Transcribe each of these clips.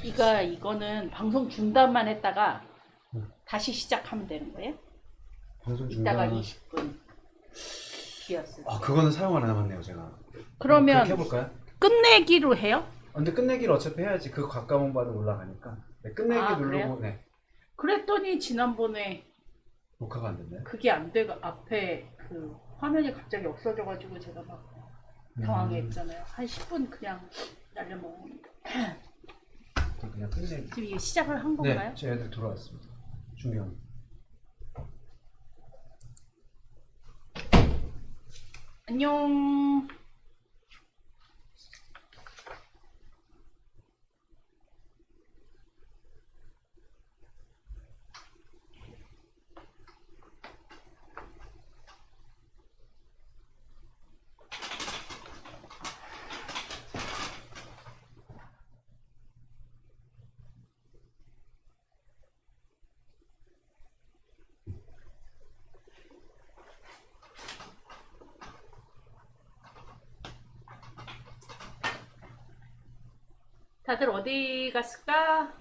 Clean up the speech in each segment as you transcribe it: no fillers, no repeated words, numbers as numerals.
이거는 방송 중단만 했다가 응. 다시 시작하면 되는 거예요? 방송 이따가 중단. 20분 비었을 때. 그거는 사용 안 해봤네요 제가. 그러면 그렇게 해볼까요? 끝내기로 해요? 근데 끝내기를 어차피 해야지. 그 가까운 바로 올라가니까. 네, 끝내기 누르고. 그래요? 네. 그랬더니 지난번에 녹화가 안 됐나요? 그게 안 돼가 앞에 그 화면이 갑자기 없어져가지고 제가 막 당황했잖아요. 한 10분 그냥 날려먹은. 그냥 끝내기. 지금 이게 시작을 한 건가요? 네, 제 애들 돌아왔습니다. 준비합니다. 안녕. 다들 어디 갔을까?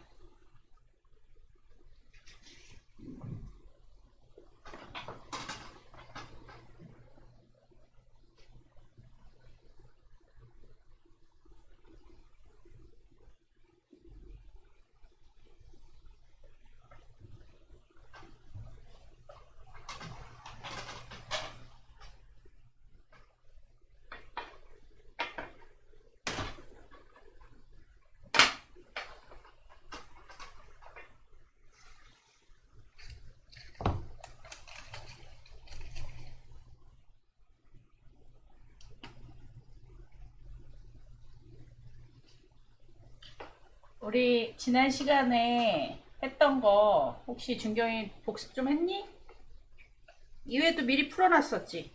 우리 지난 시간에 했던 거 혹시 준경이 복습 좀 했니? 이외에도 미리 풀어놨었지.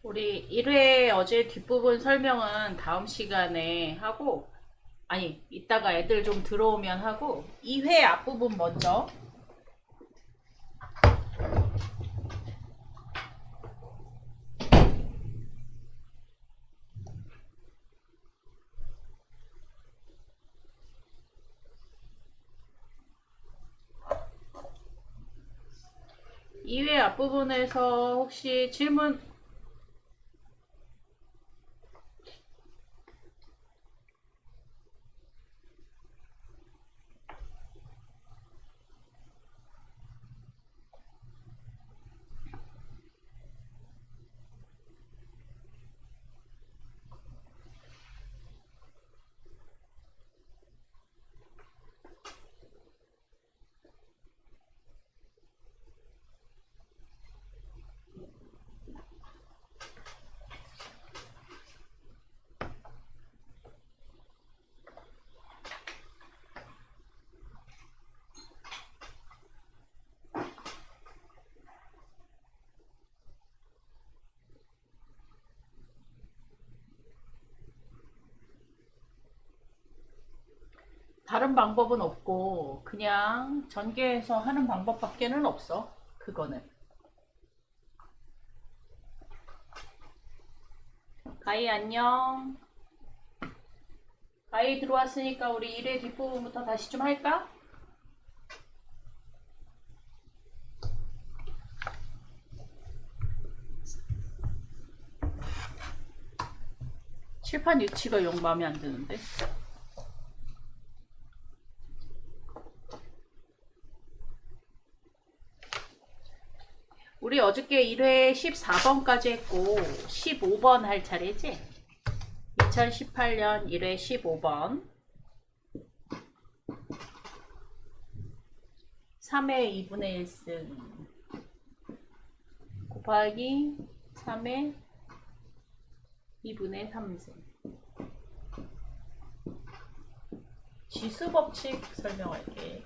우리 1회 어제 뒷부분 설명은 다음 시간에 하고, 아니 이따가 애들 좀 들어오면 하고, 2회 앞부분 먼저. 이 회 앞부분에서 혹시 질문. 다른 방법은 없고 그냥 전개해서 하는 방법밖에는 없어. 그거는. 가희 안녕. 가희 들어왔으니까 우리 1회 뒷부분부터 다시 좀 할까? 칠판 위치가 영 마음에 안 드는데. 우리 어저께 1회 14번까지 했고 15번 할 차례지? 2018년 1회 15번 3의 2분의 1승 곱하기 3의 2분의 3승. 지수 법칙 설명할게.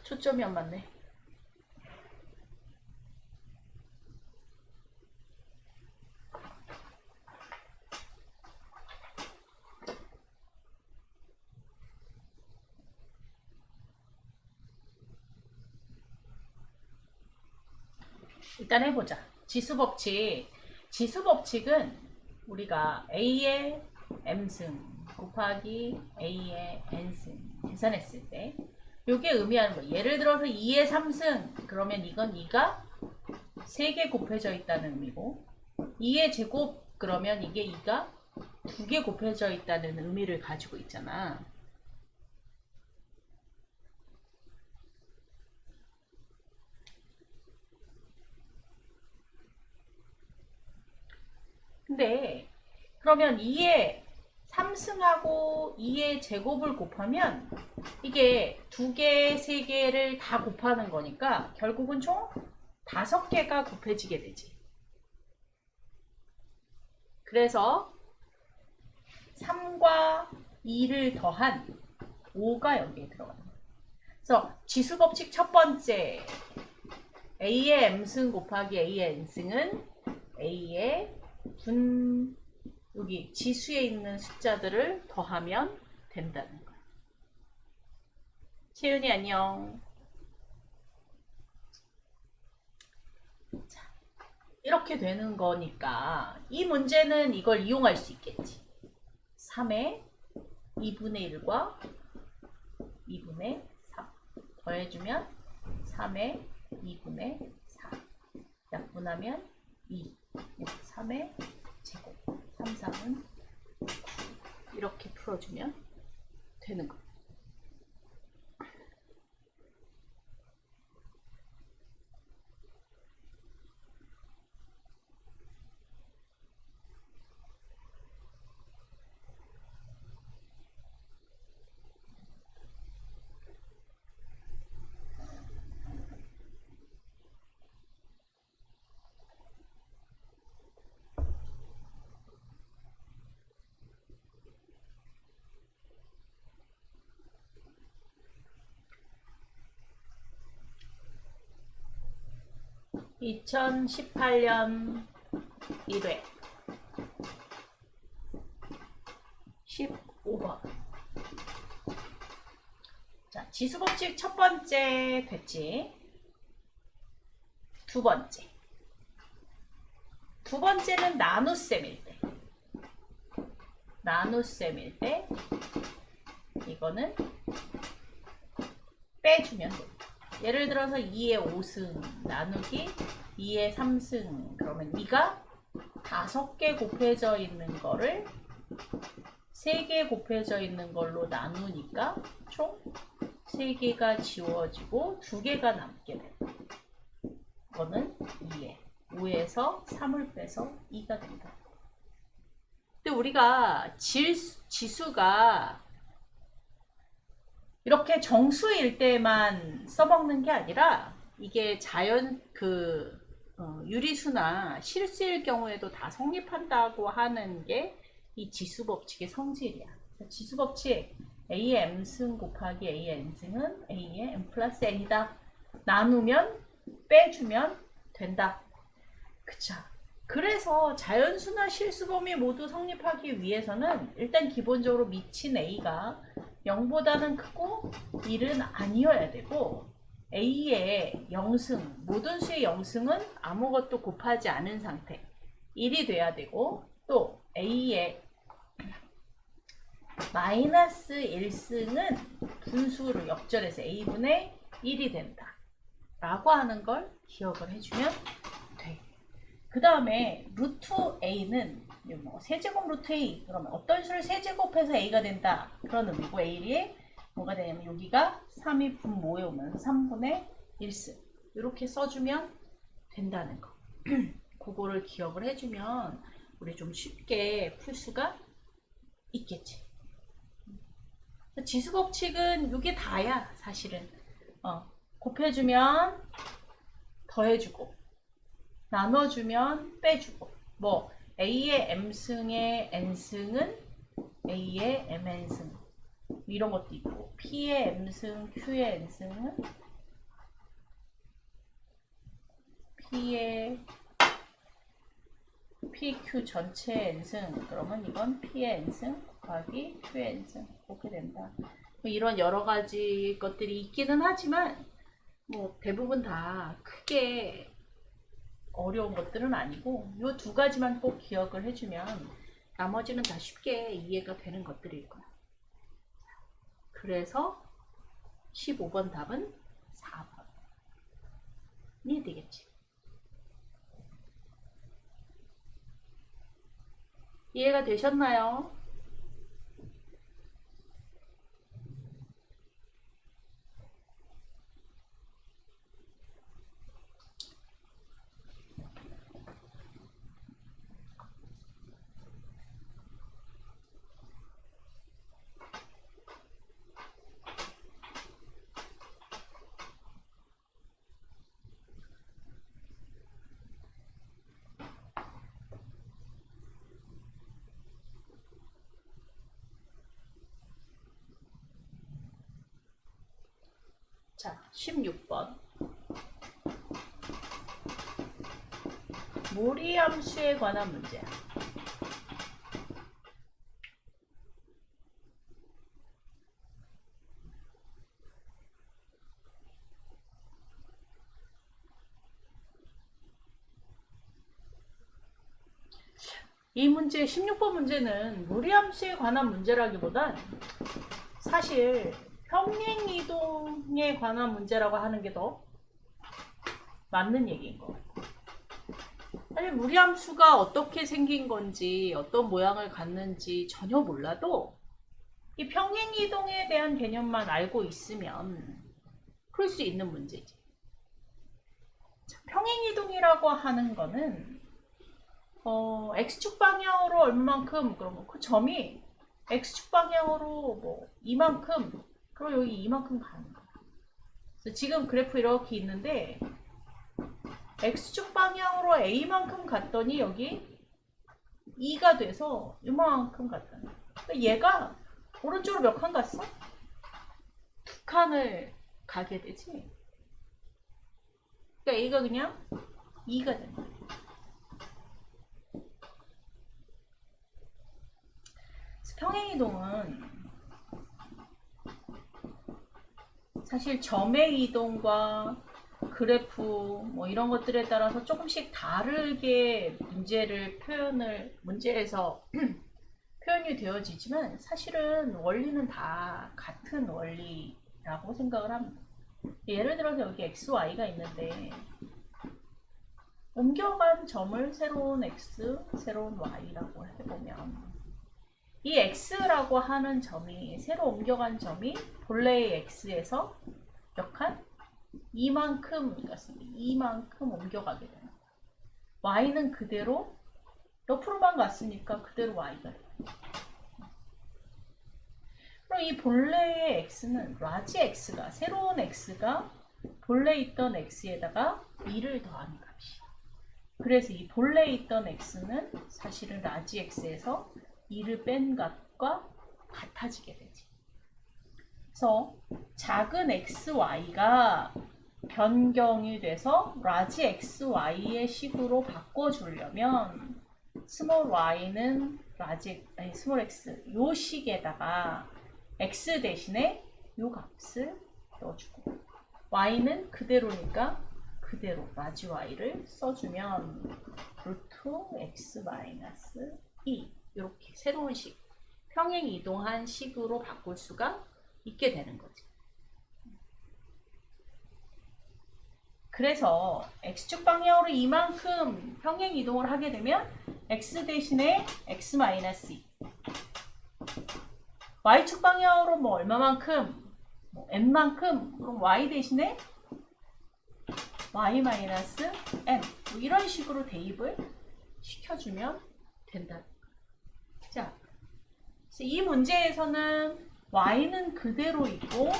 초점이 안 맞네. 일단 해보자. 지수법칙. 지수법칙은 우리가 A의 M승 곱하기 A의 N승 계산했을 때 이게 의미하는 거예요. 예를 들어서 2의 3승 그러면 이건 2가 3개 곱해져 있다는 의미고 2의 제곱 그러면 이게 2가 2개 곱해져 있다는 의미를 가지고 있잖아. 근데 그러면 2의 3승하고 2의 제곱을 곱하면 이게 2개, 3개를 다 곱하는 거니까 결국은 총 5개가 곱해지게 되지. 그래서 3과 2를 더한 5가 여기에 들어가는 거예요. 그래서 지수법칙 첫 번째 A의 M승 곱하기 A의 N승은 A의 여기 지수에 있는 숫자들을 더하면 된다는 거야. 채윤이 안녕. 자, 이렇게 되는 거니까 이 문제는 이걸 이용할 수 있겠지. 3의 2분의 1과 2분의 3 더해주면 3의 2분의 4 약분하면 2 3의 제곱 3, 3은 9 이렇게 풀어주면 되는 거예요. (2018년 1회) 15번. 자, 지수법칙 첫 번째 됐지. 두 번째. 두 번째는 나눗셈일 때. 나눗셈일 때 이거는 빼주면 됩니다. 예를 들어서 2의 5승 나누기 2의 3승 그러면 2가 5개 곱해져 있는 거를 3개 곱해져 있는 걸로 나누니까 총 3개가 지워지고 2개가 남게 돼요. 이거는 2에 5에서 3을 빼서 2가 된다. 근데 우리가 지수가 이렇게 정수일 때만 써먹는 게 아니라 이게 자연 유리수나 실수일 경우에도 다 성립한다고 하는 게 이 지수법칙의 성질이야. 지수법칙 A의 M승 곱하기 A의 N승은 A의 M 플러스 N이다. 나누면 빼주면 된다. 그쵸? 그래서 자연수나 실수범위 모두 성립하기 위해서는 일단 기본적으로 미친 A가 0보다는 크고 1은 아니어야 되고 A의 0승, 모든 수의 0승은 아무것도 곱하지 않은 상태 1이 돼야 되고 또 A의 마이너스 1승은 분수로 역전해서 A분의 1이 된다 라고 하는 걸 기억을 해주면 돼. 그 다음에 루트 A는 뭐 세제곱 루트 A 그러면 어떤 수를 세제곱해서 A가 된다 그런 의미고 A에 뭐가 되냐면 여기가 3이 분모에 오면 3분의 1승 이렇게 써주면 된다는 거. 그거를 기억을 해주면 우리 좀 쉽게 풀 수가 있겠지. 지수법칙은 이게 다야 사실은. 곱해주면 더해주고 나눠주면 빼주고 뭐 A의 M승의 N승은 A의 MN승 이런 것도 있고, P의 M승, Q의 N승은 P의 PQ 전체 N승, 그러면 이건 P의 N승 곱하기 Q의 N승, 그렇게 된다. 뭐 이런 여러 가지 것들이 있기는 하지만 뭐 대부분 다 크게 어려운 것들은 아니고 이 두 가지만 꼭 기억을 해주면 나머지는 다 쉽게 이해가 되는 것들일 거야. 그래서 15번 답은 4번이 되겠지. 이해가 되셨나요? 자, 16번. 무리함수에 관한 문제야. 이 문제, 16번 문제는 무리함수에 관한 문제라기보단 사실 평행이동에 관한 문제라고 하는 게 더 맞는 얘기인 거. 사실 무리함수가 어떻게 생긴 건지, 어떤 모양을 갖는지 전혀 몰라도 이 평행이동에 대한 개념만 알고 있으면 풀 수 있는 문제지. 자, 평행이동이라고 하는 거는 x축 방향으로 얼마만큼, 그러면 그 점이 x축 방향으로 뭐 이만큼, 그럼 여기 이만큼 가는 거야. 그래서 지금 그래프 이렇게 있는데 x축 방향으로 a만큼 갔더니 여기 2가 돼서 이만큼 갔다는 거야. 그러니까 얘가 오른쪽으로 몇 칸 갔어? 2칸을 가게 되지. 그러니까 a가 그냥 2가 된다. 평행이동은 사실 점의 이동과 그래프 뭐 이런 것들에 따라서 조금씩 다르게 문제에서 표현이 되어지지만 사실은 원리는 다 같은 원리라고 생각을 합니다. 예를 들어서 여기 x, y가 있는데 옮겨간 점을 새로운 x, 새로운 y라고 해보면 이 x라고 하는 점이, 새로 옮겨간 점이 본래의 x에서 몇 칸? 이만큼 옮겨가게 돼요. y는 그대로 옆으로만 갔으니까 그대로 y가 돼요. 그럼 이 본래의 x는 라지 x가, 새로운 x가 본래 있던 x에다가 2를 더하는 값이야. 그래서 이 본래 있던 x는 사실은 라지 x에서 2를 뺀 값과 같아지게 되지. 그래서 작은 xy가 변경이 돼서 라지 xy의 식으로 바꿔주려면 스몰 x 요 식에다가 x 대신에 요 값을 넣어주고 y는 그대로니까 그대로 라지 y를 써주면 루트 x 마이너스 2 이렇게 새로운 식, 평행 이동한 식으로 바꿀 수가 있게 되는 거지. 그래서 x축 방향으로 이만큼 평행 이동을 하게 되면 x 대신에 x 마이너스 2, y축 방향으로 뭐 얼마만큼, 뭐 n만큼, 그럼 y 대신에 y 마이너스 n, 뭐 이런 식으로 대입을 시켜주면 된다. 자, 이 문제에서는 y는 그대로 있고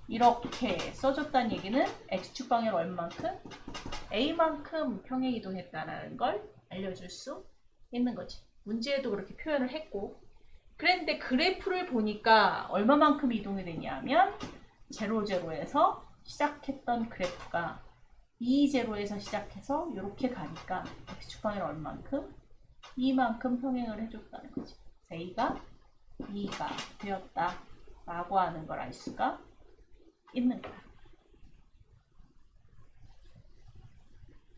이렇게 써줬다는 얘기는 x축 방향으로 얼마만큼? a만큼 평행 이동했다는 걸 알려줄 수 있는 거지. 문제에도 그렇게 표현을 했고 그랬는데 그래프를 보니까 얼마만큼 이동이 되냐면 0, 0에서 시작했던 그래프가 2, 0에서 시작해서 이렇게 가니까 x축방향이 얼만큼? 이만큼 평행을 해줬다는 거지. a가 2가 되었다 라고 하는 걸 알 수가 있는 거야.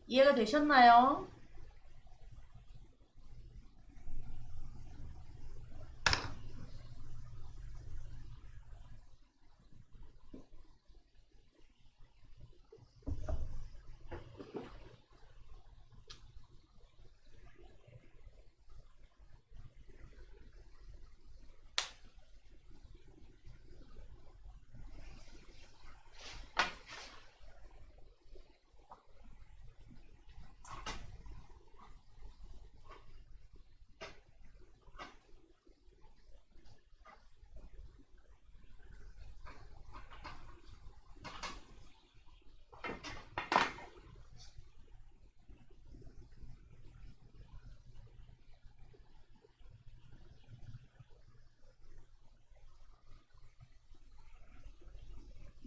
이해가 되셨나요?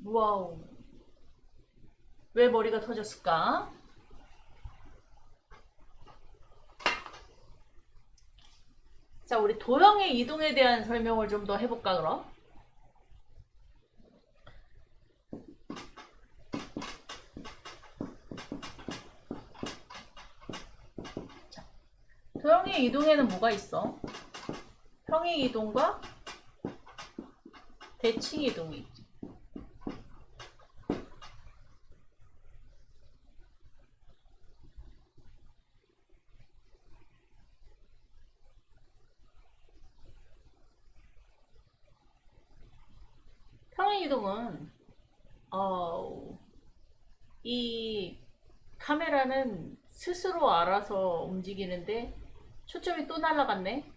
와우. 왜 머리가 터졌을까? 자, 우리 도형의 이동에 대한 설명을 좀 더 해볼까, 그럼? 자, 도형의 이동에는 뭐가 있어? 평행 이동과 대칭 이동이 있지. 평행 이동은 이 카메라는 스스로 알아서 움직이는데 초점이 또 날아갔네.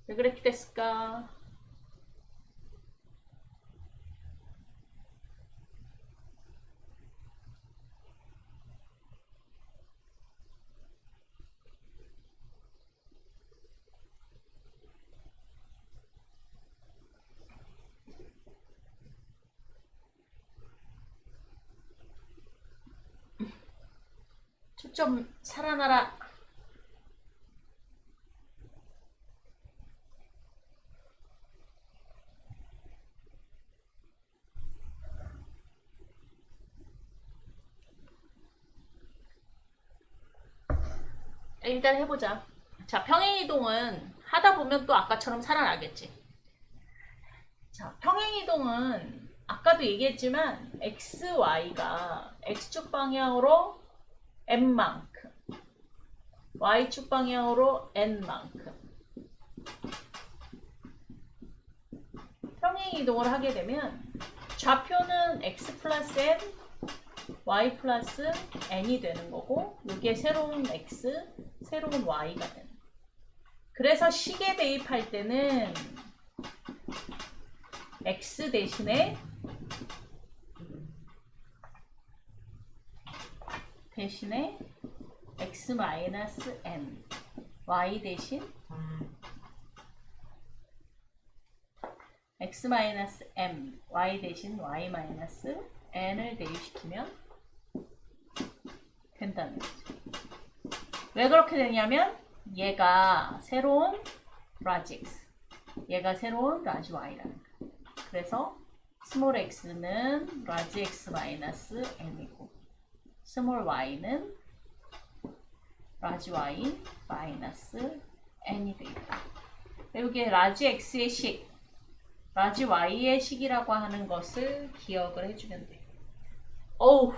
왜 그렇게 됐을까? 초점 살아나라. 일단 해보자. 자, 평행이동은 하다 보면 또 아까처럼 살아나겠지. 자, 평행이동은 아까도 얘기했지만 x, y가 x축 방향으로 m만큼, y축 방향으로 n만큼 평행이동을 하게 되면 좌표는 x 플러스 n, y 플러스 n이 되는 거고, 이게 새로운 x, 새로운 y가 되는 거예요. 그래서 식에 대입할 때는 x 대신에 x 마이너스 n, y 대신 x 마이너스 m, y 대신 y 마이너스 n을 대입시키면 된다는 거죠. 왜 그렇게 되냐면 얘가 새로운 라지 x, 얘가 새로운 라지 y라는 거예요. 그래서 스몰 x는 라지 x 마이너스 n이고 스몰 y는 라지 y 마이너스 n이 되겠다. 여기 라지 x의 식, 라지 y의 식이라고 하는 것을 기억을 해주면 돼. 어우,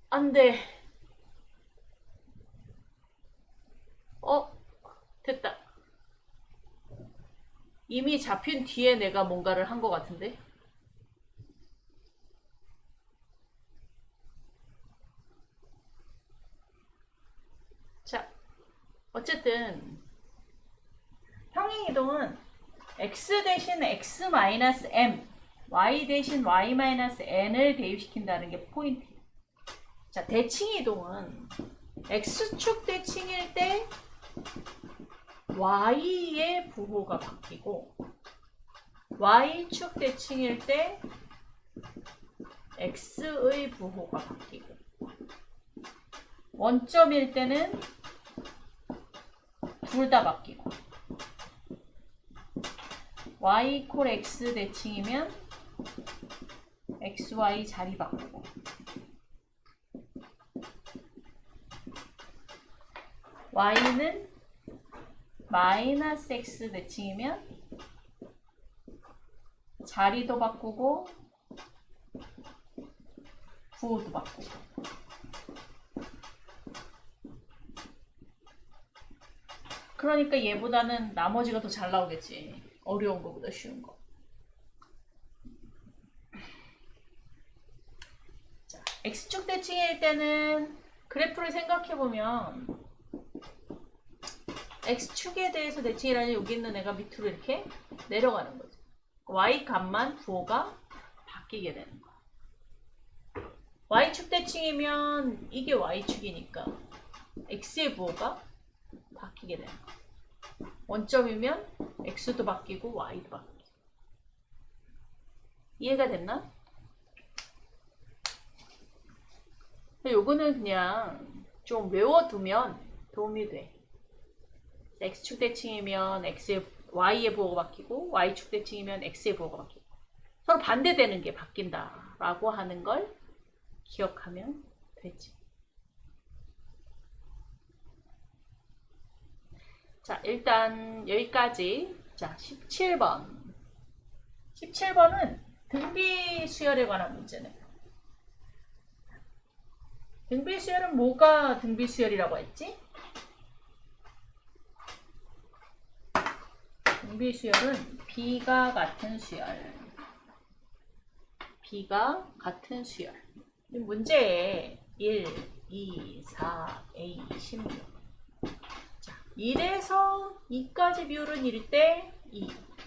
안 돼. 됐다. 이미 잡힌 뒤에 내가 뭔가를 한 것 같은데? 자, 어쨌든 평행이동은 x 대신 x 마이너스 m, y 대신 y-n을 대입시킨다는 게 포인트예요. 자, 대칭 이동은 x축 대칭일 때 y의 부호가 바뀌고 y축 대칭일 때 x의 부호가 바뀌고 원점일 때는 둘 다 바뀌고 y 이퀄 x 대칭이면 xy 자리 바꾸고 y는 마이너스 x 대칭이면 자리도 바꾸고 부호도 바꾸고 그러니까 얘보다는 나머지가 더 잘 나오겠지. 어려운 거보다 쉬운 거. 자, x축 대칭일 때는 그래프를 생각해보면 x축에 대해서 대칭이라니 여기 있는 애가 밑으로 이렇게 내려가는 거죠. y 값만 부호가 바뀌게 되는 거야. y축 대칭이면 이게 y축이니까 x의 부호가 바뀌게 되는 거야. 원점이면 x도 바뀌고 y도 바뀌고. 이해가 됐나? 요거는 그냥 좀 외워두면 도움이 돼. x축 대칭이면 y의 부호가 바뀌고 y축 대칭이면 x의 부호가 바뀌고 서로 반대되는 게 바뀐다라고 하는 걸 기억하면 되지. 자, 일단 여기까지. 자, 17번. 17번은 등비 수열에 관한 문제네요. 등비 수열은 뭐가 등비 수열이라고 했지? 등비 수열은 B가 같은 수열. B가 같은 수열. 문제에 1, 2, 4, A, 16. 자, 1에서 2까지 비율은 1일 때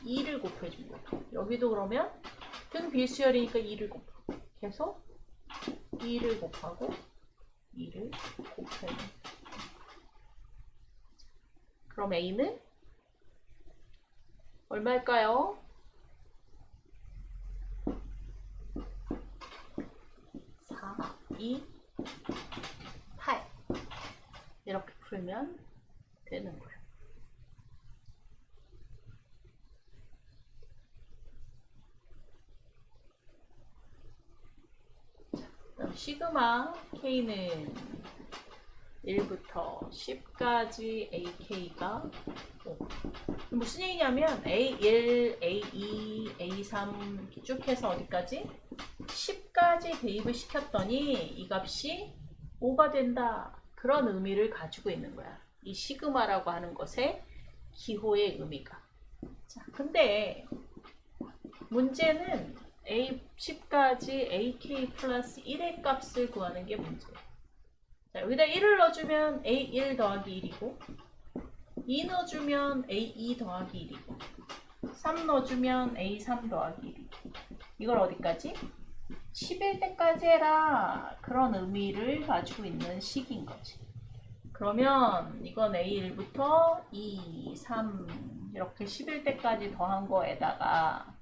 2를 곱해준 거예요. 여기도 그러면 등 비수열이니까 2를 곱하고 계속 2를 곱하고 2를 곱해요. 그럼 A는 얼마일까요? 4, 2, 8 이렇게 풀면 되는 거예요. 그럼 시그마 K는 1부터 10까지 AK가 5. 무슨 얘기냐면 A1, A2, A3 이렇게 쭉 해서 어디까지? 10까지 대입을 시켰더니 이 값이 5가 된다. 그런 의미를 가지고 있는 거야. 이 시그마라고 하는 것의 기호의 의미가. 자, 근데 문제는 A10까지 AK 플러스 1의 값을 구하는 게 문제예요. 자, 여기다 1을 넣어주면 A1 더하기 1이고 2 넣어주면 A2 더하기 1이고 3 넣어주면 A3 더하기 1이고 이걸 어디까지? 10일 때까지 해라. 그런 의미를 가지고 있는 식인 거지. 그러면 이건 A1부터 2, 3 이렇게 10일 때까지 더한 거에다가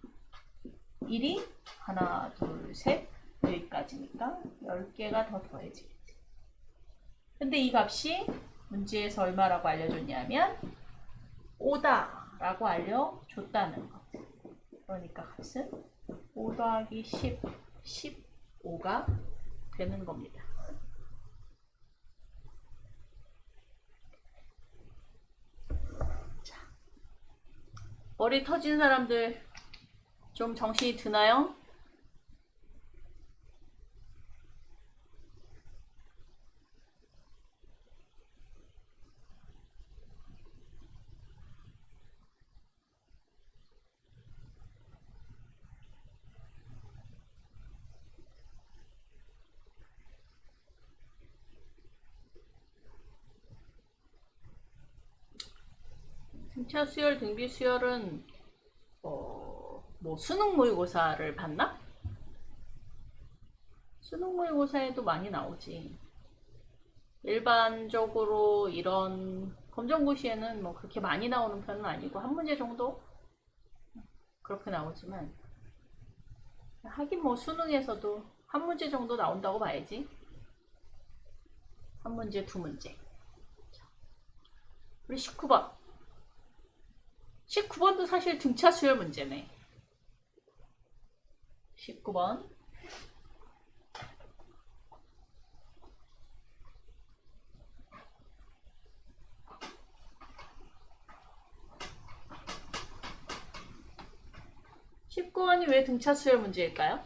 1이 하나, 둘, 셋 여기까지니까 10개가 더 더해지겠지. 근데 이 값이 문제에서 얼마라고 알려줬냐면 5다 라고 알려줬다는 거. 그러니까 값은 5 더하기 10, 15가 되는 겁니다. 자, 머리 터진 사람들 좀 정신이 드나요? 등차 수열, 등비 수열은 뭐 수능 모의고사를 봤나? 수능 모의고사에도 많이 나오지. 일반적으로 이런 검정고시에는 뭐 그렇게 많이 나오는 편은 아니고 한 문제 정도 그렇게 나오지만, 하긴 뭐 수능에서도 한 문제 정도 나온다고 봐야지. 한 문제, 두 문제. 우리 19번. 19번도 사실 등차 수열 문제네. 19번. (19번이) 왜 등차 수열 문제일까요?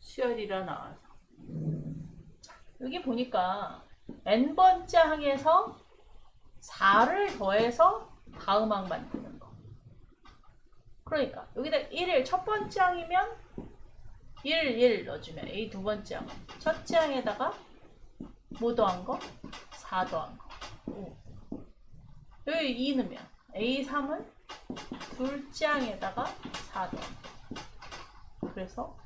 수열이라 나와서. 여기 보니까 n번째 항에서 4를 더해서 다음 항 만드는 거. 그러니까 여기다 1을 첫 번째 항이면 1 넣어주면 A 두 번째 항. 첫째 항에다가 뭐 더한 거? 4 더한 거. 5. 여기 2 넣으면 A3은 둘째 항에다가 4 더한 거. 그래서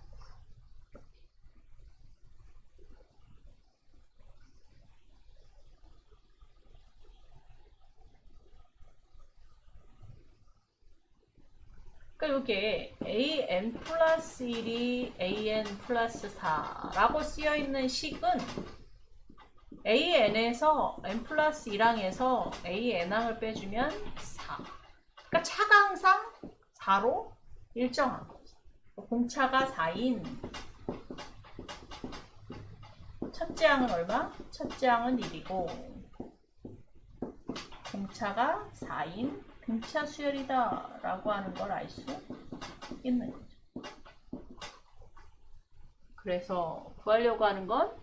이게 an 플러스 1이 an 플러스 4라고 쓰여있는 식은 an에서 n 플러스 1항에서 an항을 빼주면 4. 그러니까 차가 항상 4로 일정한 거죠. 공차가 4인 첫째 항은 얼마? 첫째 항은 1이고 공차가 4인 등차 수열이다 라고 하는 걸 알 수 있는 거죠. 그래서 구하려고 하는 건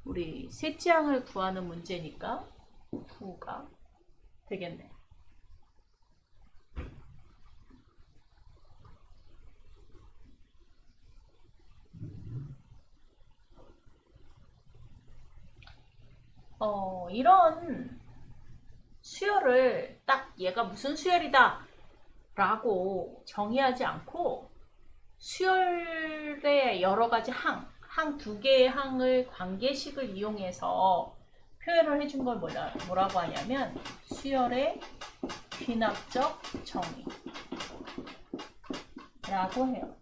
우리 셋째 항을 구하는 문제니까 9가 되겠네. 이런 수열을 딱 얘가 무슨 수열이다 라고 정의하지 않고 수열의 여러 가지 항 두 개의 항을 관계식을 이용해서 표현을 해준 걸 뭐라고 하냐면 수열의 귀납적 정의라고 해요.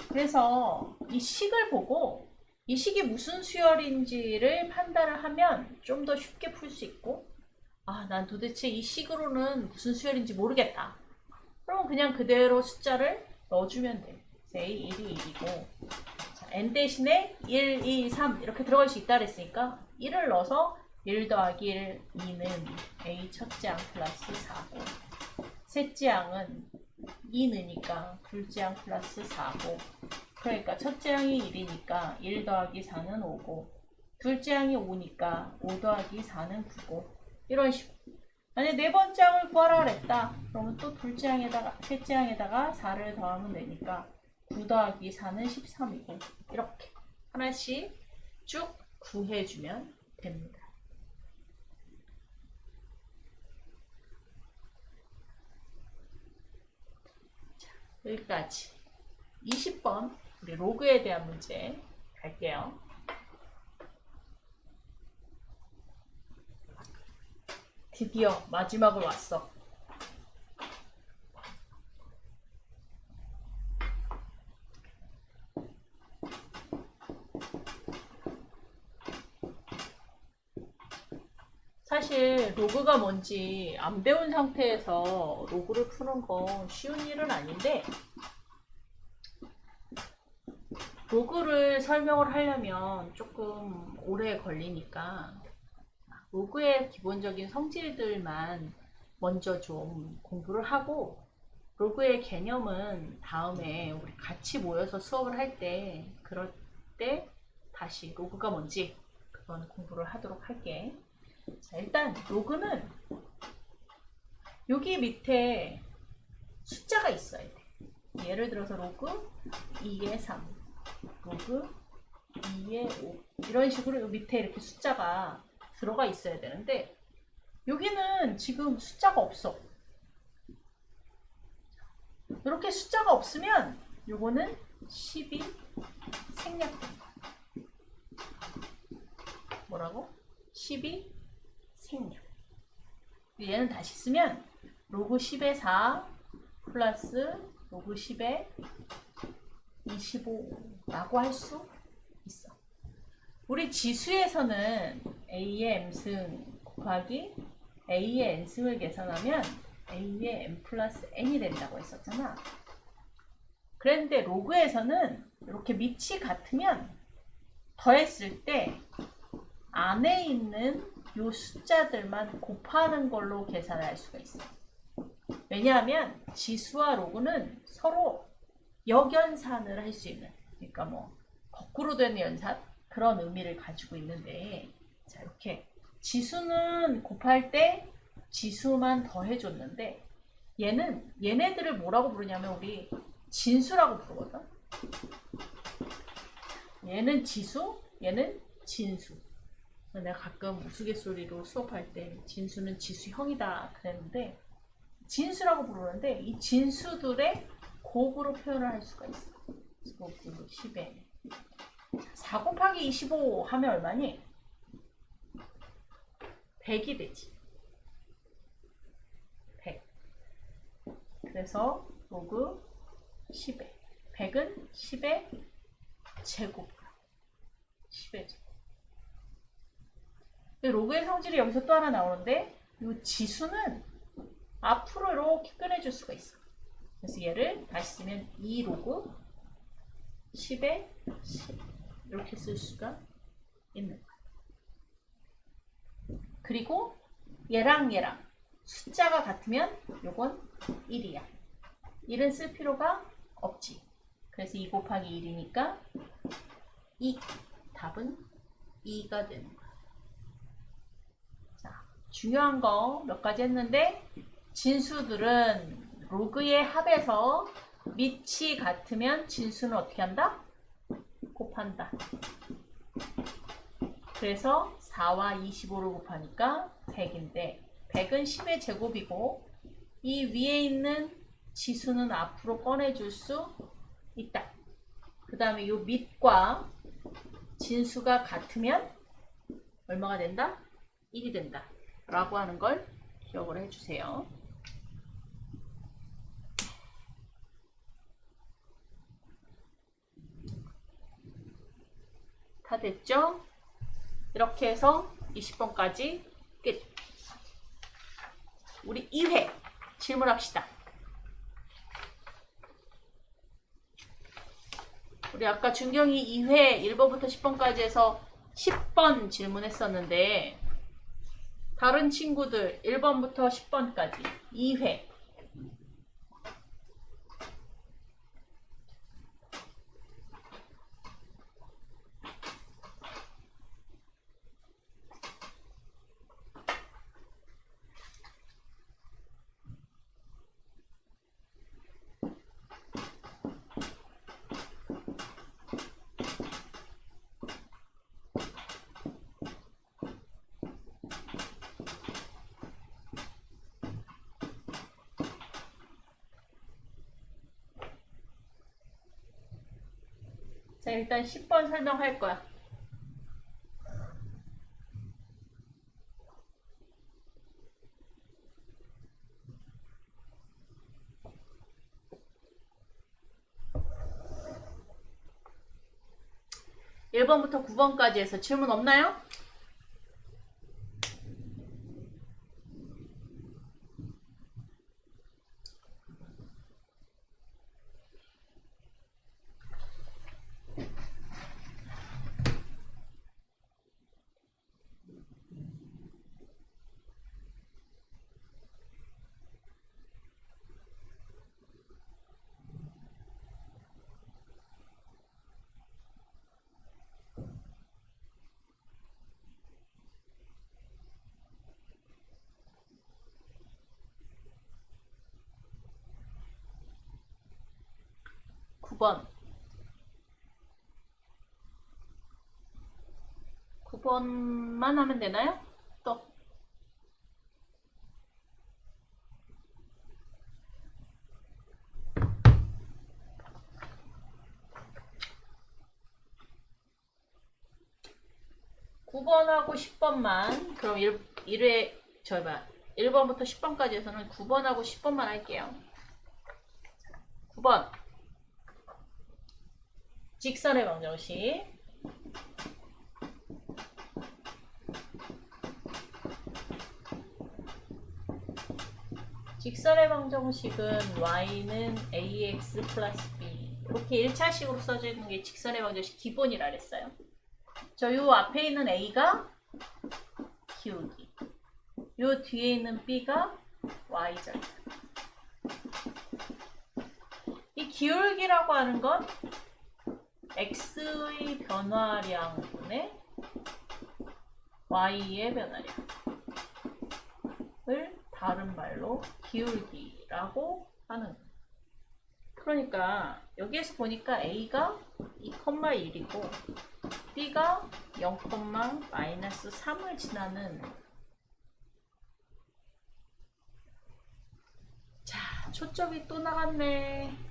그래서 이 식을 보고 이 식이 무슨 수열인지를 판단을 하면 좀 더 쉽게 풀 수 있고, 난 도대체 이 식으로는 무슨 수열인지 모르겠다. 그럼 그냥 그대로 숫자를 넣어주면 돼. A 1이 1이고 n 대신에 1, 2, 3 이렇게 들어갈 수 있다 그랬으니까 1을 넣어서 1 더하기 1, 2는 A 첫째 항 플러스 4고 셋째 항은 2 넣으니까 둘째 항 플러스 4고 그러니까 첫째 항이 1이니까 1 더하기 4는 5고 둘째 항이 5니까 5 더하기 4는 9고 이런 식으로. 만약에 네 번째 항을 구하라 그랬다. 그러면 또 둘째 항에다가 셋째 항에다가 4를 더하면 되니까 9 더하기 4는 13이고 이렇게 하나씩 쭉 구해주면 됩니다. 자, 여기까지 20번 우리 로그에 대한 문제 갈게요. 드디어 마지막으로 왔어. 사실 로그가 뭔지 안 배운 상태에서 로그를 푸는 건 쉬운 일은 아닌데 로그를 설명을 하려면 조금 오래 걸리니까 로그의 기본적인 성질들만 먼저 좀 공부를 하고 로그의 개념은 다음에 우리 같이 모여서 수업을 할 때, 그럴 때 다시 로그가 뭔지 그건 공부를 하도록 할게. 자, 일단 로그는 여기 밑에 숫자가 있어야 돼. 예를 들어서 로그 2의 3, 로그 2의 5 이런 식으로 요 밑에 이렇게 숫자가 들어가 있어야 되는데 여기는 지금 숫자가 없어. 이렇게 숫자가 없으면 요거는 10이 생략된다. 뭐라고? 10이 생략. 얘는 다시 쓰면 로그 10의 4 플러스 로그 10의 25라고 할 수 있어. 우리 지수에서는 a의 m승 곱하기 a의 n승을 계산하면 a의 n 플러스 n이 된다고 했었잖아. 그런데 로그에서는 이렇게 밑이 같으면 더했을 때 안에 있는 요 숫자들만 곱하는 걸로 계산을 할 수가 있어. 왜냐하면 지수와 로그는 서로 역연산을 할 수 있는, 그러니까 뭐 거꾸로 되는 연산 그런 의미를 가지고 있는데, 자 이렇게 지수는 곱할 때 지수만 더해줬는데 얘네들을 뭐라고 부르냐면 우리 진수라고 부르거든. 얘는 지수, 얘는 진수. 내가 가끔 우스갯소리로 수업할 때 진수는 지수형이다 그랬는데 진수라고 부르는데 이 진수들의 곱으로 표현을 할 수가 있어. 곱으로 10에 4 곱하기 25 하면 얼마니? 100이 되지. 100. 그래서 로그 10에 100은 10의 제곱. 10의 제곱. 로그의 성질이 여기서 또 하나 나오는데 이 지수는 앞으로 이렇게 꺼내줄 수가 있어. 그래서 얘를 다시 쓰면 2 로그 10의 10 이렇게 쓸 수가 있는 거야. 그리고 얘랑 숫자가 같으면 요건 1이야. 1은 쓸 필요가 없지. 그래서 2 곱하기 1이니까 2. 답은 2가 되는 거야. 자, 중요한 거 몇 가지 했는데 진수들은 로그의 합에서 밑이 같으면 진수는 어떻게 한다? 곱한다. 그래서 4와 25를 곱하니까 100인데 100은 10의 제곱이고 이 위에 있는 지수는 앞으로 꺼내줄 수 있다. 그 다음에 이 밑과 진수가 같으면 얼마가 된다? 1이 된다. 라고 하는 걸 기억을 해주세요. 다 됐죠? 이렇게 해서 20번까지 끝. 우리 2회 질문합시다. 우리 아까 준경이 2회 1번부터 10번까지 해서 10번 질문했었는데 다른 친구들 1번부터 10번까지 2회 자, 일단 10번 설명할 거야. (1번부터) (9번까지) 해서 질문 없나요? 9번. 9번만 하면 되나요? 또. 구 9번하고 10번만. 그럼 1회, 1번부터 10번까지 해서는 9번하고 10번만 할게요. 9번. 직선의 방정식. 직선의 방정식은 y는 ax 플러스 b 이렇게 1차식으로 써지는 게 직선의 방정식 기본이라 그랬어요. 요 앞에 있는 a가 기울기, 요 뒤에 있는 b가 y절. 이 기울기라고 하는 건 x의 변화량분의 y의 변화량을 다른 말로 기울기라고 하는 거예요. 그러니까 여기에서 보니까 a가 2,1이고 b가 0,-3을 지나는, 자, 초점이 또 나갔네.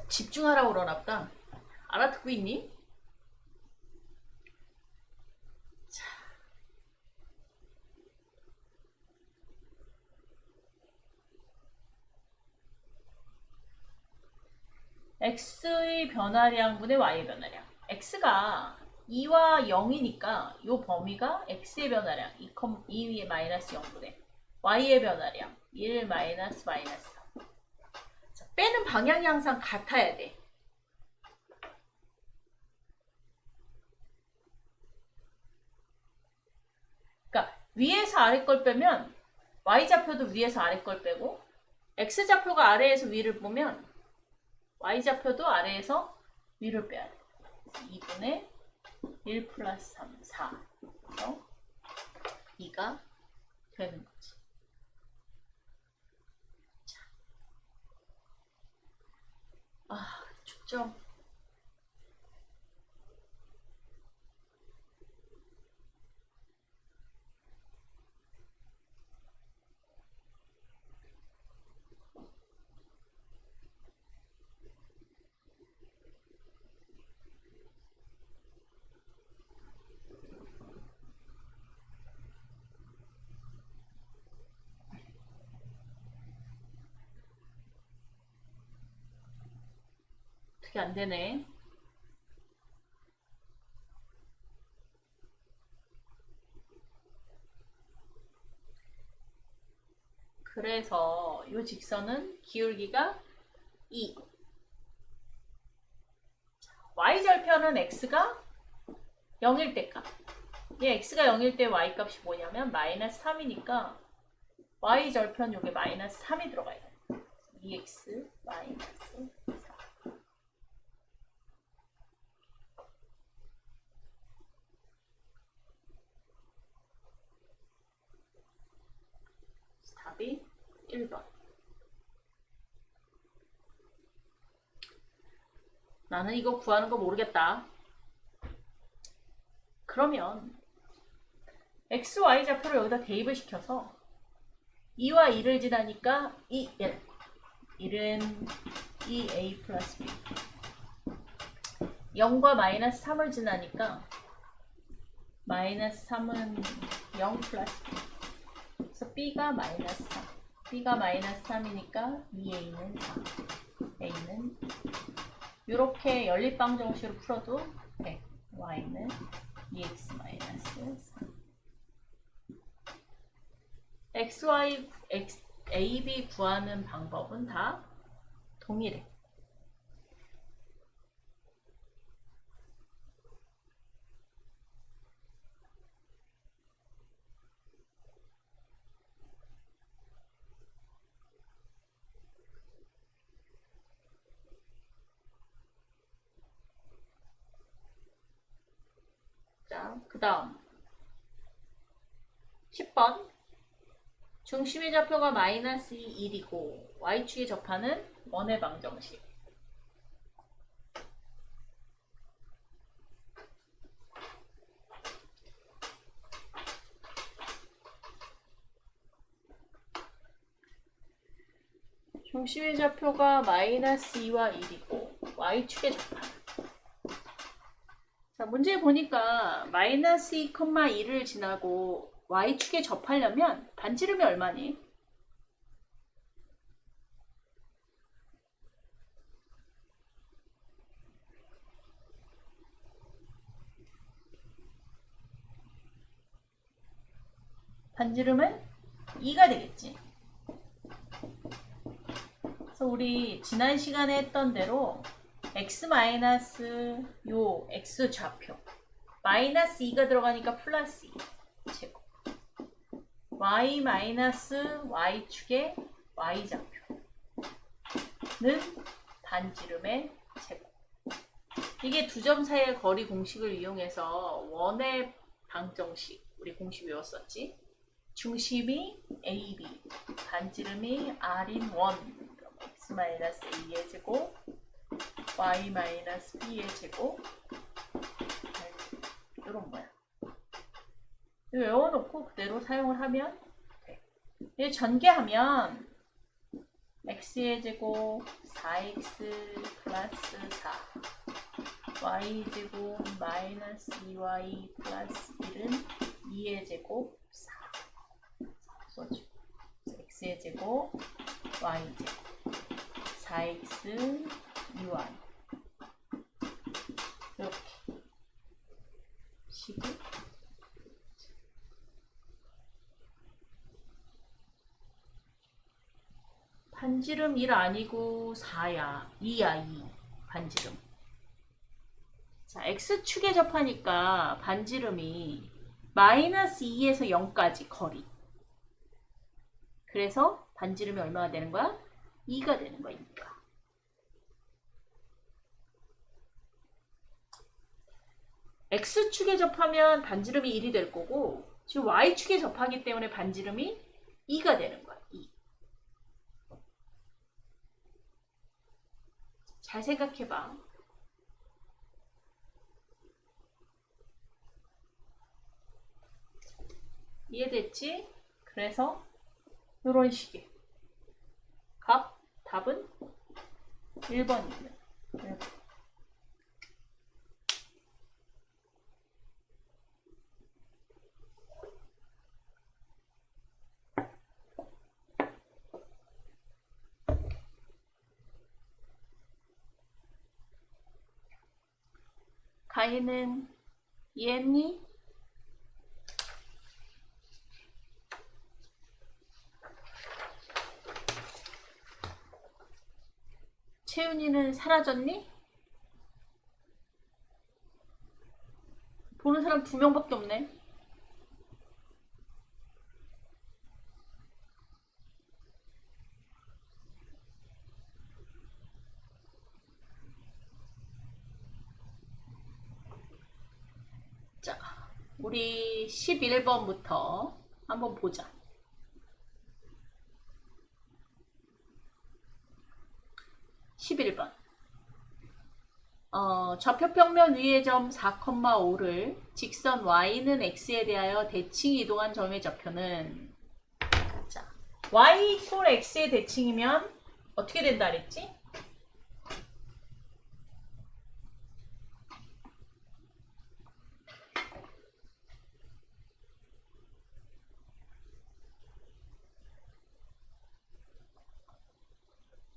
집중하라고 그러나보다. 알아듣고 있니? 자, x의 변화량분의 y의 변화량. x가 2와 0이니까 이 범위가 x의 변화량 2 마이너스 0분의 y의 변화량 1 마이너스 3. 자, 빼는 방향이 항상 같아야 돼. 그러니까 위에서 아래 걸 빼면 y좌표도 위에서 아래 걸 빼고, x좌표가 아래에서 위를 보면 y좌표도 아래에서 위를 빼야 돼. 2분의 1 플러스 3, 4. 그래서 2가 되는 거지. 자. 축점. 어떻게 안 되네. 그래서 이 직선은 기울기가 2. y절편은 x가 0일 때 값. 이 x가 0일 때 y 값이 뭐냐면 마이너스 3이니까 y절편 요게 마이너스 3이 들어가야 돼. 2x 마이너스 4. 답이 1번. 나는 이거 구하는 거 모르겠다. 그러면 x, y 좌표를 여기다 대입을 시켜서 2와 2를 지나니까 2, 1. 1은 2a 플러스 b. 0과 마이너스 3을 지나니까 마이너스 3은 0 플러스 b. 그래서 b가 마이너스 3. b가 마이너스 3이니까 2a는 4. a는 이렇게 연립방정식으로 풀어도 돼. y는 2x 마이너스 3. xy, ab 구하는 방법은 다 동일해. 자, 그 다음 10번. 중심의 좌표가 마이너스 1이고 y축의 접하는 원의 방정식. 중심의 좌표가 마이너스 2와 1이고 y축의 접하는. 자, 문제 보니까 마이너스 2, 1을 지나고 y축에 접하려면 반지름이 얼마니? 반지름은 2가 되겠지. 그래서 우리 지난 시간에 했던 대로 x 마이너스 요 x 좌표 마이너스 2가 들어가니까 플러스 2 제곱 y 마이너스 y축의 y좌표는 반지름의 제곱. 이게 두 점 사이의 거리 공식을 이용해서 원의 방정식 우리 공식 외웠었지. 중심이 AB, 반지름이 R인 원, x 마이너스 A의 제곱, y 마이너스 B의 제곱, 이런 거야. 외워놓고 그대로 사용을 하면 돼. 이제 전개하면 x의 제곱 4x 플러스 4, y 제곱 마이너스 2y 플러스 1은 2의 제곱 4. 써주고 x의 제곱 y 제곱 4x 2y 이렇게 식이 반지름 1 아니고 4야 2야 2 반지름. 자, x축에 접하니까 반지름이 마이너스 2에서 0까지 거리. 그래서 반지름이 얼마가 되는 거야? 2가 되는 거야. 2가. x축에 접하면 반지름이 1이 될 거고 지금 y축에 접하기 때문에 반지름이 2가 되는 거야. 2. 잘 생각해봐. 이해됐지? 그래서 이런 식의 답은 1번이고요. 1번. 가희는 이해했니? 채윤이는 사라졌니? 보는 사람 2명밖에 없네. 자, 우리 11번부터 한번 보자. 11번. 좌표평면 위의 점 4,5를 직선 y는 x에 대하여 대칭 이동한 점의 좌표는, 자, y 이퀄 x의 대칭이면 어떻게 된다 그랬지?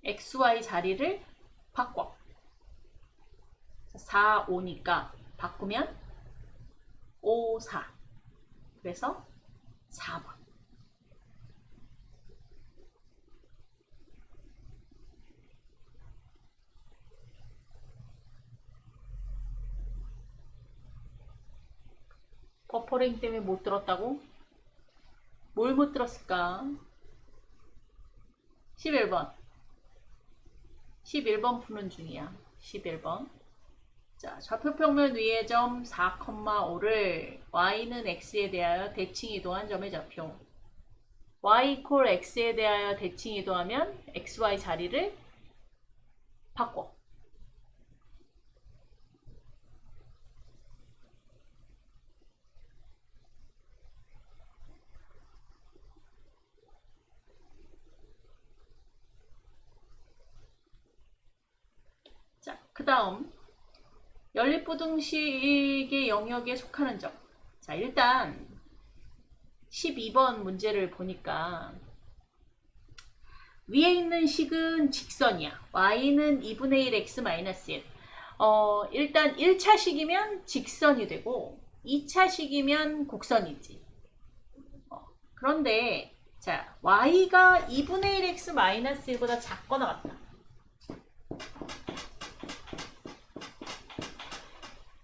xy 자리를 바꿔. 4, 5니까 바꾸면 5, 4. 그래서 4번. 버퍼링 때문에 못 들었다고? 뭘 못 들었을까? 11번. 11번 푸는 중이야. 11번. 자, 좌표평면 위의 점 4,5를 y는 x에 대하여 대칭 이동한 점의 좌표. y 이퀄 x에 대하여 대칭 이동하면 xy 자리를 바꿔. 자, 그 다음 연립부등식의 영역에 속하는 점. 자, 일단 12번 문제를 보니까 위에 있는 식은 직선이야. y는 2분의 1 x 마이너스 1. 일단 1차 식이면 직선이 되고 2차 식이면 곡선이지. 그런데 자, y가 2분의 1 x 마이너스 1보다 작거나 같다.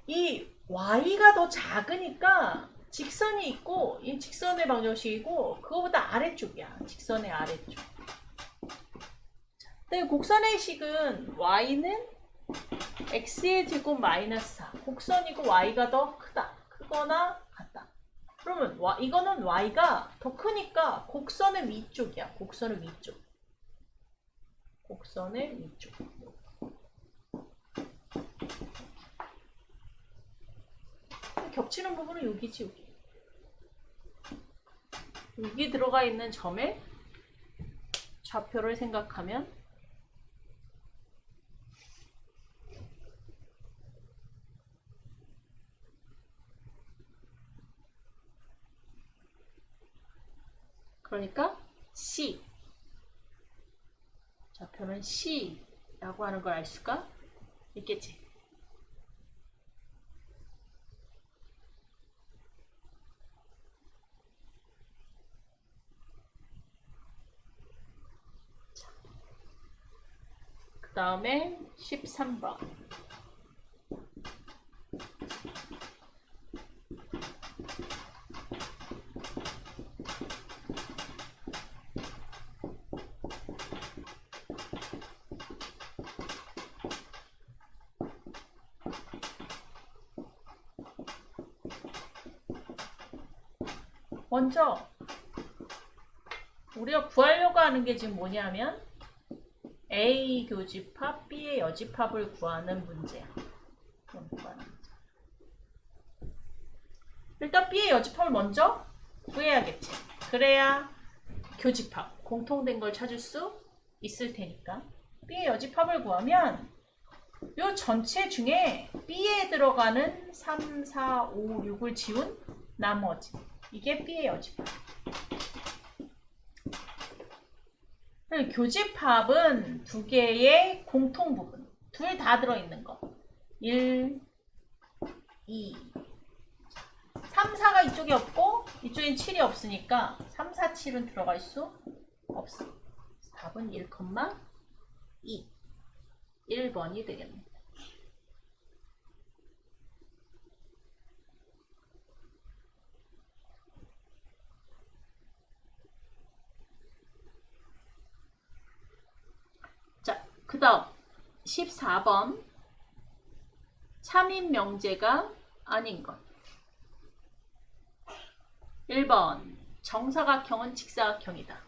이 y가 더 작으니까 직선이 있고 이 직선의 방정식이고 그거보다 아래쪽이야. 직선의 아래쪽. 근데 곡선의 식은 y는 x의 제곱 마이너스 4. 곡선이고 y가 더 크다. 크거나 같다. 그러면 이거는 y가 더 크니까 곡선의 위쪽이야. 곡선의 위쪽. 곡선의 위쪽. 겹치는 부분은 여기지, 여기. 여기 들어가 있는 점의 좌표를 생각하면 그러니까 C. 좌표는 C라고 하는 걸 알 수가 있겠지. 그 다음에 13번. 먼저 우리가 구하려고 하는 게 지금 뭐냐면 A 교집합, B의 여집합을 구하는 문제야. 일단 B의 여집합을 먼저 구해야겠지. 그래야 교집합, 공통된 걸 찾을 수 있을 테니까. B의 여집합을 구하면 이 전체 중에 B에 들어가는 3, 4, 5, 6을 지운 나머지. 이게 B의 여집합. 교집합은 두 개의 공통 부분. 둘 다 들어있는 거. 1, 2, 3, 4가 이쪽에 없고 이쪽엔 7이 없으니까 3, 4, 7은 들어갈 수 없어. 답은 1, 2. 1번이 되겠네. 자, 그 다음 14번 참인 명제가 아닌 것. 1번 정사각형은 직사각형이다.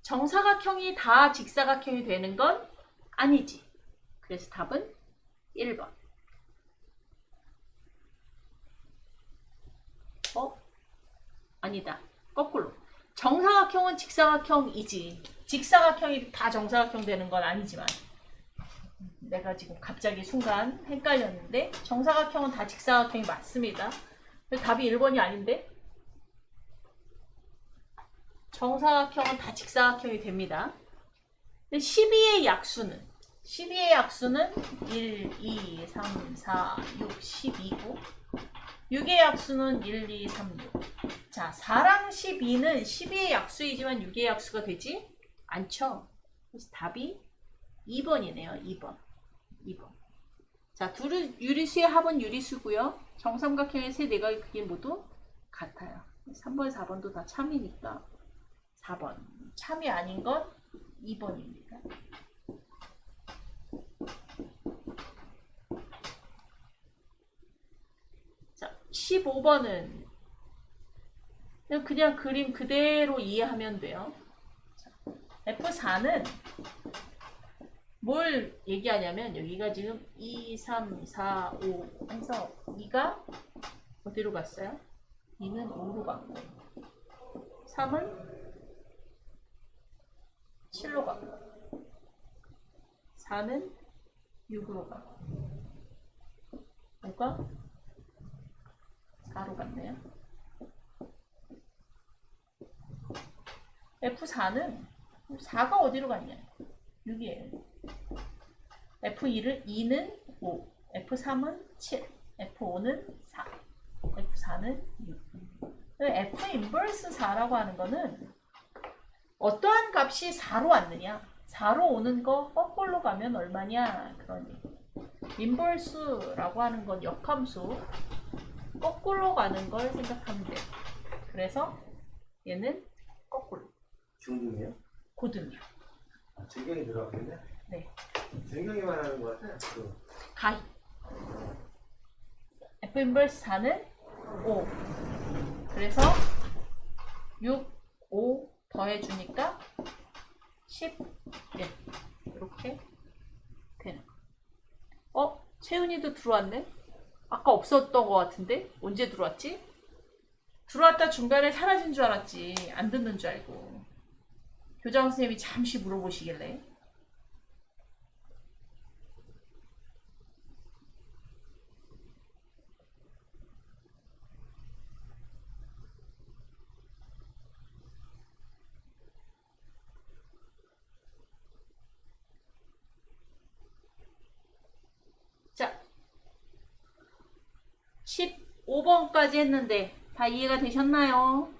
정사각형이 다 직사각형이 되는 건 아니지. 그래서 답은 1번. 아니다. 거꾸로. 정사각형은 직사각형이지. 직사각형이 다 정사각형 되는 건 아니지만 내가 지금 갑자기 순간 헷갈렸는데 정사각형은 다 직사각형이 맞습니다. 답이 1번이 아닌데? 정사각형은 다 직사각형이 됩니다. 12의 약수는 1, 2, 3, 4, 6, 12고 6의 약수는 1, 2, 3, 6. 자, 4랑 12는 12의 약수이지만 6의 약수가 되지 않죠. 그래서 답이 2번이네요. 2번. 자, 둘은 유리수의 합은 유리수고요. 정삼각형의 세 내각의 크기 모두 같아요. 3번, 4번도 다 참이니까 4번. 참이 아닌 건 2번입니다. 자, 15번은 그냥 그림 그대로 이해하면 돼요. F4는 뭘 얘기하냐면 여기가 지금 2, 3, 4, 5 해서 2가 어디로 갔어요? 2는 5로 갔고 3은 7로 갔고 4는 6으로 갔고 5가 4로 갔네요. F4는 4가 어디로 갔냐? 6이에요. F2는 5, F3은 7, F5는 4, F4는 6. F 인버스 4라고 하는 거는 어떠한 값이 4로 왔느냐? 4로 오는 거 거꾸로 가면 얼마냐? 그런 얘기. 인버스라고 하는 건 역함수 거꾸로 가는 걸 생각하면 돼요. 그래서 얘는 거꾸로. 중등이요? 고등이요. 아, 증경이 들어가겠네? 네. 증경이 말하는 거 같아. 가히. F 인버스 4는 5. 그래서 6, 5 더해주니까 11. 이렇게 되는 거. 채은이도 들어왔네? 아까 없었던 것 같은데? 언제 들어왔지? 들어왔다 중간에 사라진 줄 알았지. 안 듣는 줄 알고. 교장 선생님이 잠시 물어보시길래. 자, 15번까지 했는데 다 이해가 되셨나요?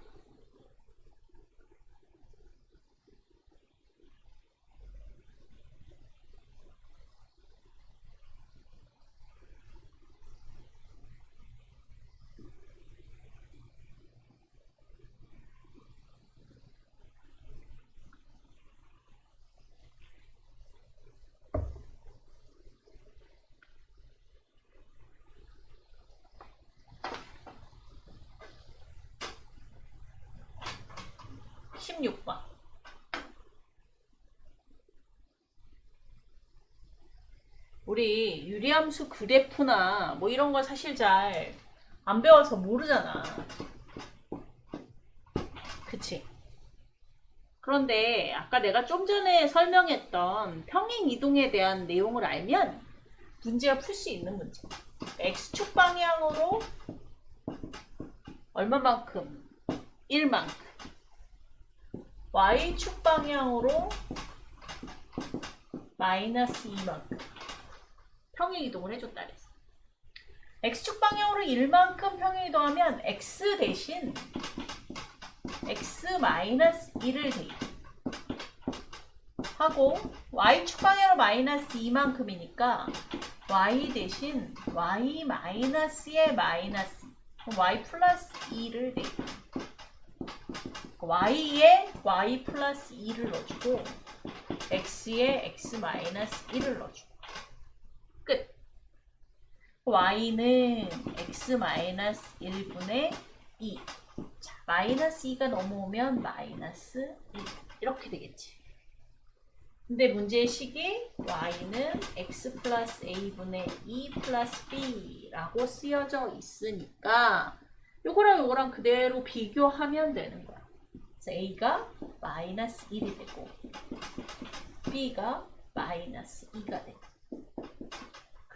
우리 유리함수 그래프나 뭐 이런 거 사실 잘 안 배워서 모르잖아. 그치? 그런데 아까 내가 좀 전에 설명했던 평행 이동에 대한 내용을 알면 문제가 풀 수 있는 문제. X축 방향으로 얼마만큼? 1만큼. Y축 방향으로 마이너스 2만큼. 평행 이동을 해줬다 그랬어. X축 방향으로 1만큼 평행 이동하면 X 대신 X 마이너스 1을 대입 하고 Y축 방향으로 마이너스 2만큼이니까 Y 대신 Y 마이너스의 마이너스 Y 플러스 2를 대입 Y에 Y 플러스 2를 넣어주고 X에 X 마이너스 1을 넣어주고 끝. Y는 X 마이너스 1분의 2. 자, 마이너스 2가 넘어오면 마이너스 1. 이렇게 되겠지. 근데 문제의 식이 Y는 X 플러스 A분의 2 플러스 B라고 쓰여져 있으니까 요거랑 요거랑 그대로 비교하면 되는 거야. 그래서 A가 마이너스 1이 되고 B가 마이너스 2가 되고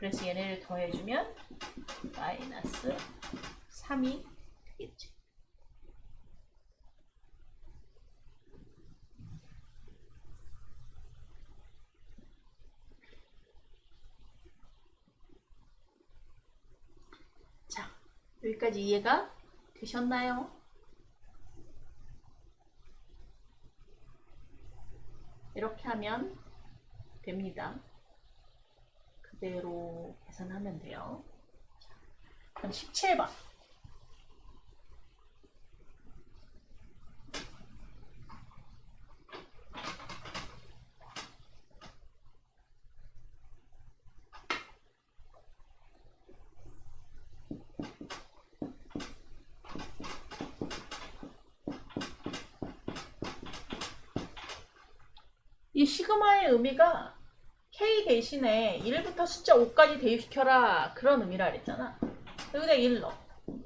그래서 얘네를 더해주면 마이너스 3이 되겠지. 자, 여기까지 이해가 되셨나요? 이렇게 하면 됩니다. 그대로 계산하면 돼요. 그럼 17번. 이 시그마의 의미가 K 대신에 1부터 숫자 5까지 대입시켜라 그런 의미라 그랬잖아. 여기다 1 넣어.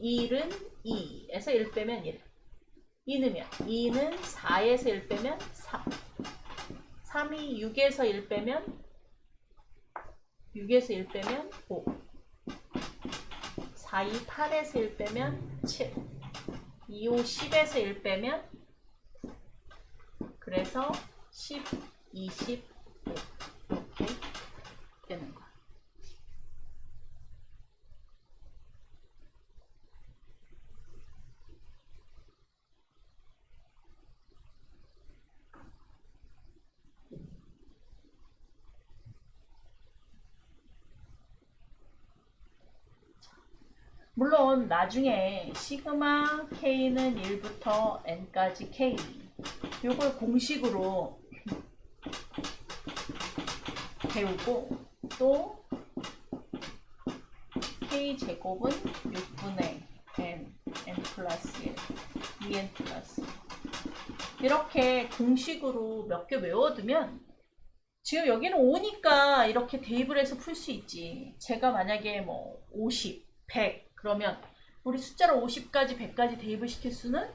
1은 2에서 1 빼면 1. 2 넣으면 2는 4에서 1 빼면 3. 3이 6에서 1 빼면 6에서 1 빼면 5. 4, 2, 8에서 1 빼면 7. 2, 5, 10에서 1 빼면 9. 그래서 10, 25 이렇게 되는 거야. 물론 나중에 시그마 K는 1부터 N까지 K 요걸 공식으로 배우고 또 K제곱은 6분의 N, N 플러스 1, 2N 플러스 1 이렇게 공식으로 몇 개 외워두면 지금 여기는 5니까 이렇게 대입을 해서 풀 수 있지. 제가 만약에 뭐 50, 100 그러면 우리 숫자를 50까지 100까지 대입을 시킬 수는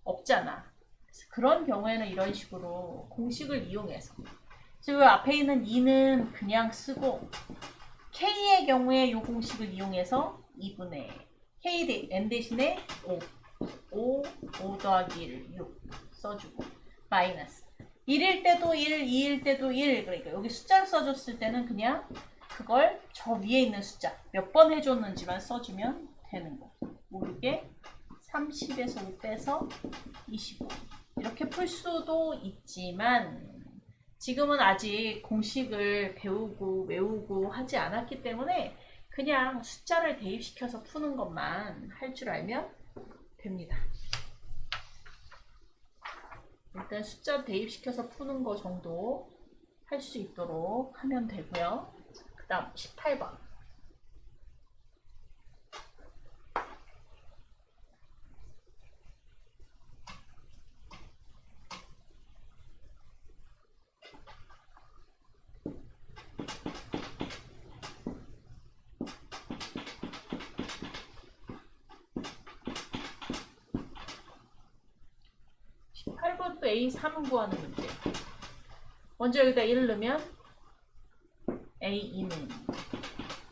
없잖아. 그래서 그런 경우에는 이런 식으로 공식을 이용해서 지금 앞에 있는 2는 그냥 쓰고 K의 경우에 이 공식을 이용해서 2분의 K N 대신에 5 더하기 1, 6 써주고 마이너스 1일 때도 1, 2일 때도 1 그러니까 여기 숫자를 써줬을 때는 그냥 그걸 저 위에 있는 숫자 몇 번 해줬는지만 써주면 되는 거. 모르게 30에서 5 빼서 25 이렇게 풀 수도 있지만 지금은 아직 공식을 배우고 외우고 하지 않았기 때문에 그냥 숫자를 대입시켜서 푸는 것만 할 줄 알면 됩니다. 일단 숫자 대입시켜서 푸는 거 정도 할 수 있도록 하면 되고요. 그 다음 18번. 또 A3 구하는 문제. 먼저 여기다 1 넣으면 A2는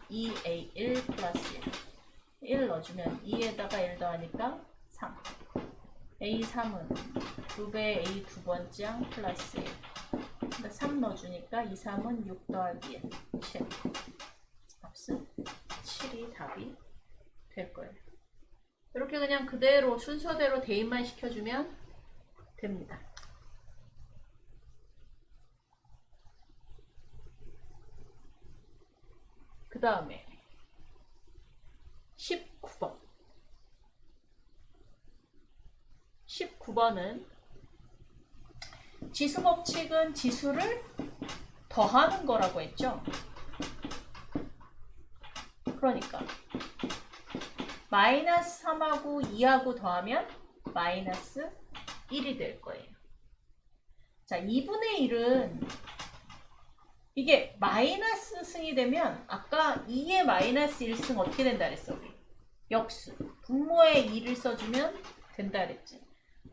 2A1 플러스 1. 1 넣어주면 2에다가 1 더하니까 3. A3은 2배 A 두 번째 항 플러스 1. 그러니까 3 넣어주니까 2, 3은 6 더하기 1. 7. 값은 7이 답이 될 거예요. 이렇게 그냥 그대로 순서대로 대입만 시켜주면 됩니다. 그 다음에 19번. 19번은 지수 법칙은 지수를 더하는 거라고 했죠. 그러니까 마이너스 3하고 2하고 더하면 마이너스 1이 될 거예요. 자, 2분의 1은 이게 마이너스 승이 되면 아까 2의 마이너스 1승 어떻게 된다 그랬어 우리? 역수. 분모에 2를 써주면 된다 그랬지.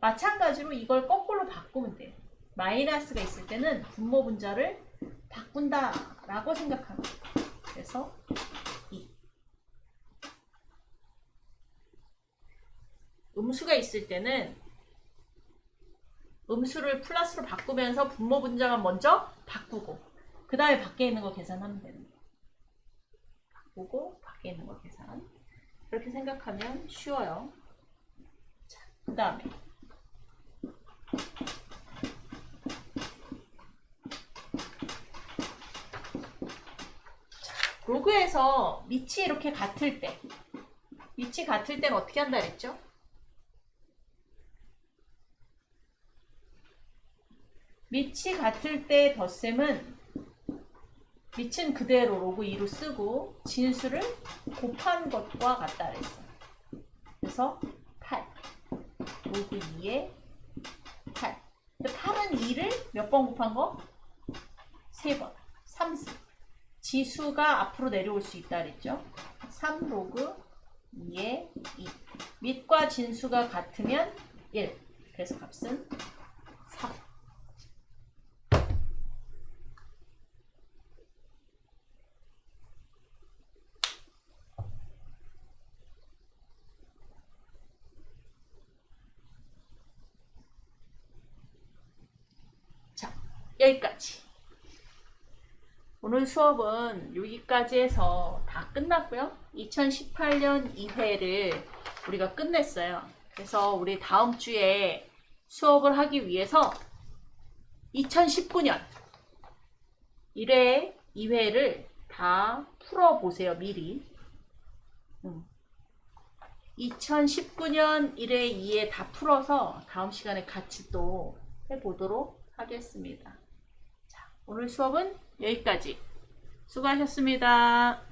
마찬가지로 이걸 거꾸로 바꾸면 돼요. 마이너스가 있을 때는 분모 분자를 바꾼다 라고 생각하는 거예요. 그래서 2. 음수가 있을 때는 음수를 플러스로 바꾸면서 분모 분자만 먼저 바꾸고 그 다음에 밖에 있는 거 계산하면 되는 거예요. 바꾸고 밖에 있는 거 계산. 그렇게 생각하면 쉬워요. 자, 그 다음에 로그에서 밑이 이렇게 같을 때 밑이 같을 때는 어떻게 한다 그랬죠? 밑이 같을 때 덧셈은 밑은 그대로 로그 2로 쓰고 진수를 곱한 것과 같다 그랬어. 그래서 8 로그 2에 8. 8은 2를 몇 번 곱한 거? 3번. 3승. 지수가 앞으로 내려올 수 있다 그랬죠? 3 로그 2의 2. 밑과 진수가 같으면 1. 그래서 값은 3. 자, 여기까지. 오늘 수업은 여기까지 해서 다 끝났고요. 2018년 2회를 우리가 끝냈어요. 그래서 우리 다음 주에 수업을 하기 위해서 2019년 1회, 2회를 다 풀어보세요. 미리. 2019년 1회, 2회 다 풀어서 다음 시간에 같이 또 해보도록 하겠습니다. 자, 오늘 수업은 여기까지. 수고하셨습니다.